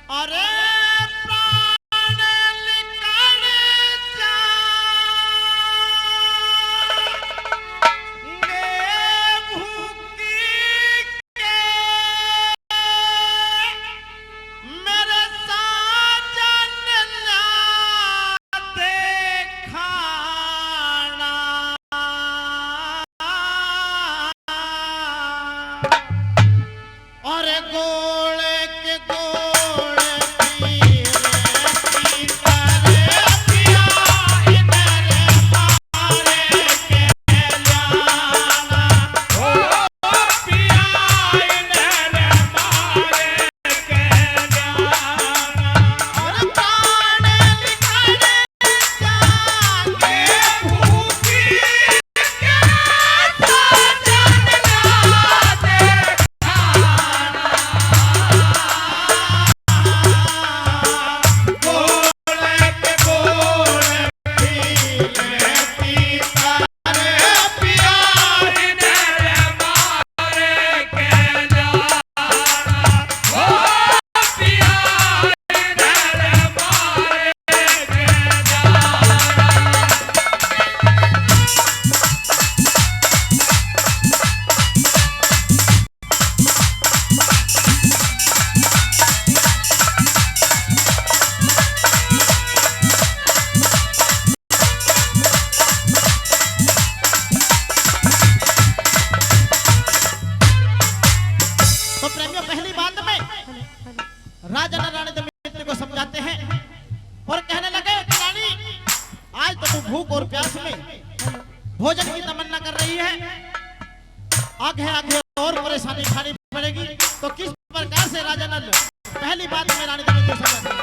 अरे प्राण निकल जाएंगे भूखी के मेरे साजन ना देखाना। और गोले के गोले पीरे करे पिया इधर मारे के जाना। ओ पिया इधर मारे के जाना। और प्राण निकल जाएंगे भूखी के साजन ना तो प्रेमियों पहली बात में राजा रानी दमयंती को समझाते हैं और कहने लगे कि रानी आज तो तू भूख और प्यास में भोजन की तमन्ना कर रही है, आगे आगे और परेशानी खानी पड़ेगी। तो किस प्रकार से राजा नल पहली बात में रानी दमयंती को समझाते हैं।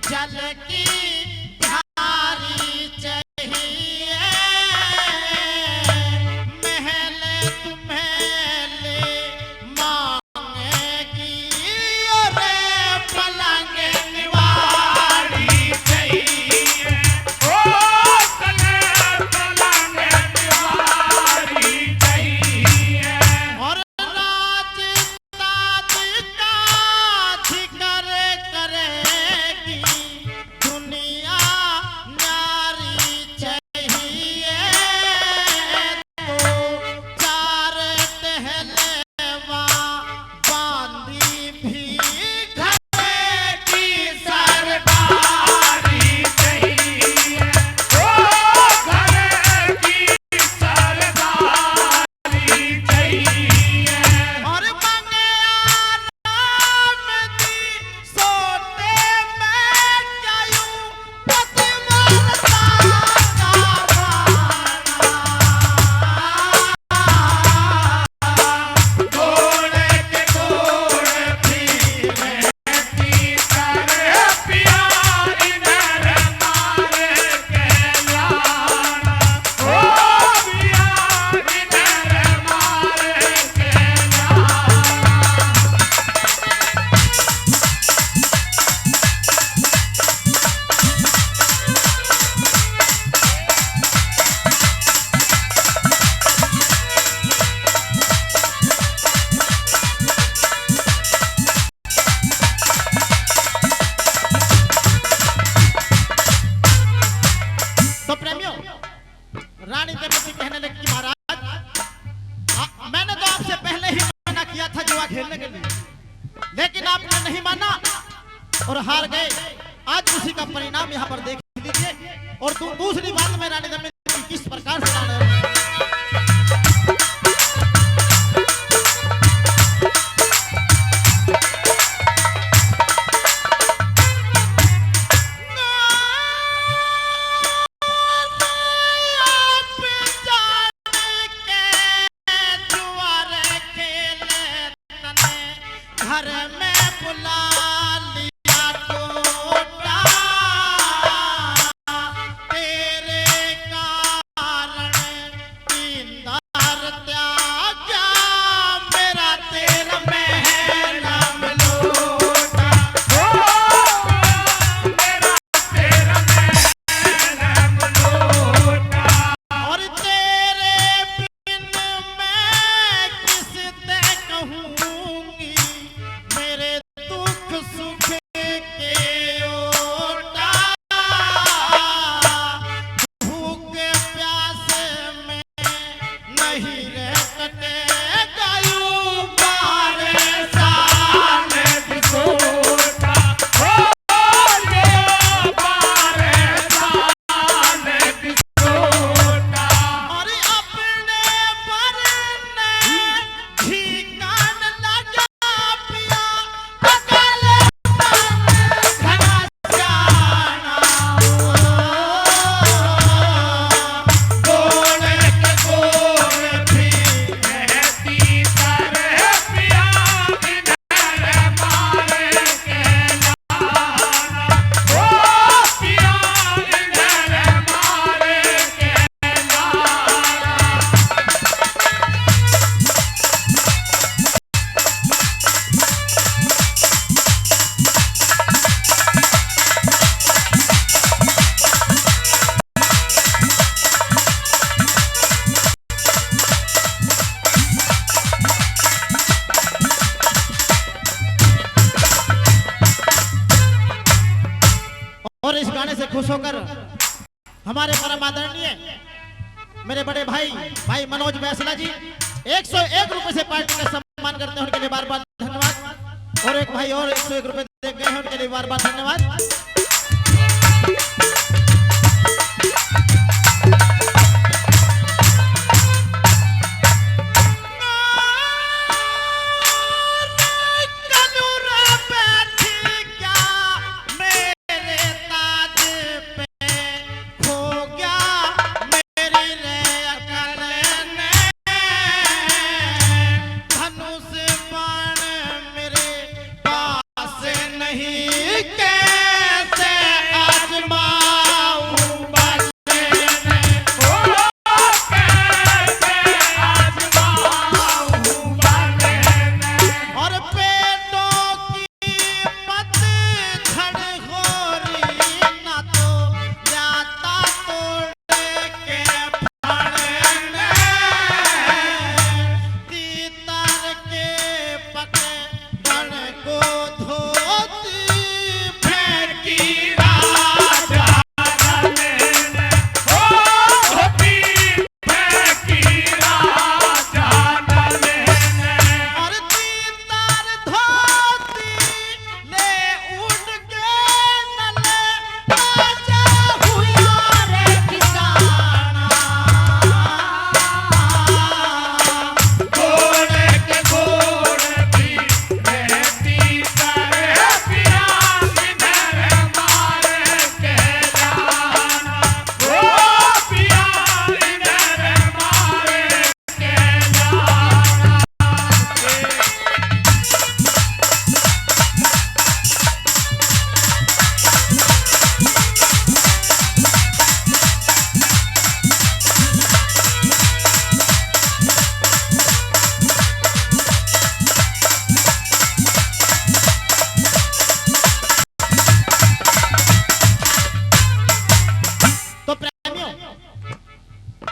जल की धारी चाहिए महल तुम्हें ले मांगेगी रे पलंग निवारी चाहिए। ओ पलंग निवारी चाहिए। और राज ताज का जिक्र करेगी दुनिया न्यारी चाहिए। तो चार टहलवा बांधी भी घर की सरदारी चाहिए। ओ घर की सरदारी चाहिए। और राम दी सोते में जायूं पतिव्रता का गोले के गोले पीरे की तरह पिया इधर मारे के जाना। ओ पिया इधर मारे के जाना। तो प्रेमियों रानी दमयंती कहने लगी महाराज मैंने तो आपसे पहले ही मना किया था जुआ खेलने के लिए, लेकिन आपने नहीं माना और हार गए। आज उसी का परिणाम यहाँ पर देख लीजिए। और दूसरी बात में रानी दमयंती किस प्रकार से घर में बुला लिया टोटा तेरे का और इस गाने से खुश होकर हमारे परम आदरणीय मेरे बड़े भाई मनोज बैसला जी 101 रुपए से पार्टी का सम्मान करते हैं, उनके लिए बार बार धन्यवाद। और एक भाई और 101 रुपए दे गए हैं, उनके लिए बार बार धन्यवाद।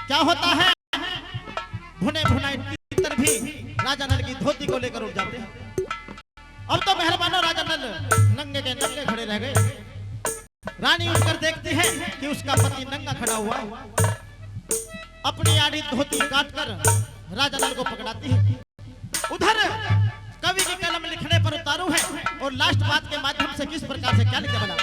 क्या होता है, भुने भुनाए तीतर भी राजा नल की धोती को लेकर उठ जाते हैं। अब तो मेहरबानो राजा नल नंगे के नंगे खड़े रह गए। रानी उठकर देखती है कि उसका पति नंगा खड़ा हुआ, अपनी आड़ी धोती काटकर राजा नल को पकड़ाती है। उधर कवि की कलम लिखने पर उतारू है और लास्ट बात के माध्यम से किस प्रकार से क्या लिखा बना।